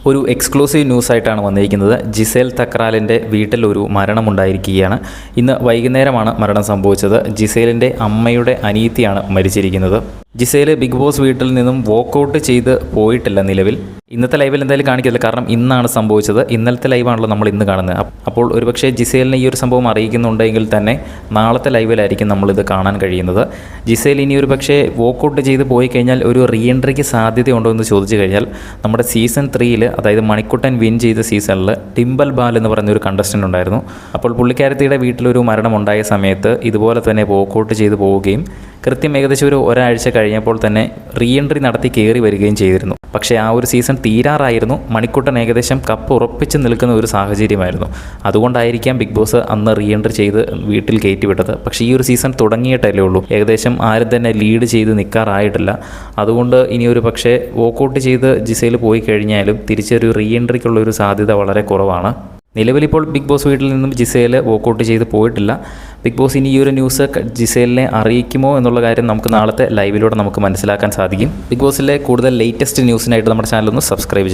ഒരു എക്സ്ക്ലൂസീവ് ന്യൂസായിട്ടാണ് വന്നിരിക്കുന്നത്. ജിസേൽ തക്രാലിൻ്റെ വീട്ടിൽ ഒരു മരണമുണ്ടായിരിക്കുകയാണ്. ഇന്ന് വൈകുന്നേരമാണ് മരണം സംഭവിച്ചത്. ജിസേലിൻ്റെ അമ്മയുടെ അനിയത്തിയാണ് മരിച്ചിരിക്കുന്നത്. ജിസേൽ ബിഗ് ബോസ് വീട്ടിൽ നിന്നും വോക്കൗട്ട് ചെയ്ത് പോയിട്ടില്ല നിലവിൽ. ഇന്നത്തെ ലൈവിൽ എന്തായാലും കാണിക്കില്ല, കാരണം ഇന്നാണ് സംഭവിച്ചത്. ഇന്നലത്തെ ലൈവാണല്ലോ നമ്മൾ ഇന്ന് കാണുന്നത്. അപ്പോൾ ഒരുപക്ഷെ ജിസേലിനെ ഈ ഒരു സംഭവം അറിയിക്കുന്നുണ്ടെങ്കിൽ തന്നെ നാളത്തെ ലൈവിലായിരിക്കും നമ്മളിത് കാണാൻ കഴിയുന്നത്. ജിസേൽ ഇനി ഒരു പക്ഷേ വോക്കൗട്ട് ചെയ്ത് പോയി കഴിഞ്ഞാൽ ഒരു റീ എൻട്രിക്ക് സാധ്യതയുണ്ടോ എന്ന് ചോദിച്ചു കഴിഞ്ഞാൽ നമ്മുടെ സീസൺ 3 അതായത് മണിക്കുട്ടൻ വിൻ ചെയ്ത സീസണിൽ ഡിംബൽ ബാൽ എന്ന് പറയുന്നൊരു കണ്ടസ്റ്റൻ്റ് ഉണ്ടായിരുന്നു. അപ്പോൾ പുള്ളിക്കാരത്തിയുടെ വീട്ടിലൊരു മരണമുണ്ടായ സമയത്ത് ഇതുപോലെ തന്നെ വോക്കൗട്ട് ചെയ്ത് പോവുകയും കൃത്യം ഏകദേശം ഒരാഴ്ച കഴിഞ്ഞപ്പോൾ തന്നെ റീ എൻട്രി നടത്തി കയറി വരികയും ചെയ്തിരുന്നു. പക്ഷേ ആ ഒരു സീസൺ തീരാറായിരുന്നു. മണിക്കുട്ടൻ ഏകദേശം കപ്പ് ഉറപ്പിച്ച് നിൽക്കുന്ന ഒരു സാഹചര്യമായിരുന്നു. അതുകൊണ്ടായിരിക്കാം ബിഗ് ബോസ് അന്ന് റീ എൻട്രി ചെയ്ത് വീട്ടിൽ കയറ്റിവിട്ടത്. പക്ഷേ ഈ ഒരു സീസൺ തുടങ്ങിയിട്ടല്ലേ ഉള്ളൂ, ഏകദേശം ആരും തന്നെ ലീഡ് ചെയ്ത് നിൽക്കാറായിട്ടില്ല. അതുകൊണ്ട് ഇനി ഒരു പക്ഷേ വോക്കൗട്ട് ചെയ്ത് ജിസേൽ പോയി കഴിഞ്ഞാലും തിരിച്ചൊരു റീ എൻട്രിക്കുള്ള ഒരു സാധ്യത വളരെ കുറവാണ്. നിലവിലിപ്പോൾ ബിഗ് ബോസ് വീട്ടിൽ നിന്നും ജിസേൽ വോക്കൗട്ട് ചെയ്ത് പോയിട്ടില്ല. ബിഗ് ബോസ് ഇനി ഈ ഒരു ന്യൂസ് ജിസേലിനെ അറിയിക്കുമോ എന്നുള്ള കാര്യം നമുക്ക് നാളത്തെ ലൈവിലൂടെ നമുക്ക് മനസ്സിലാക്കാൻ സാധിക്കും. ബിഗ് ബോസിലെ കൂടുതൽ ലേറ്റസ്റ്റ് ന്യൂസിനായിട്ട് നമ്മുടെ ചാനൽ ഒന്ന് സബ്സ്ക്രൈബ് ചെയ്യും.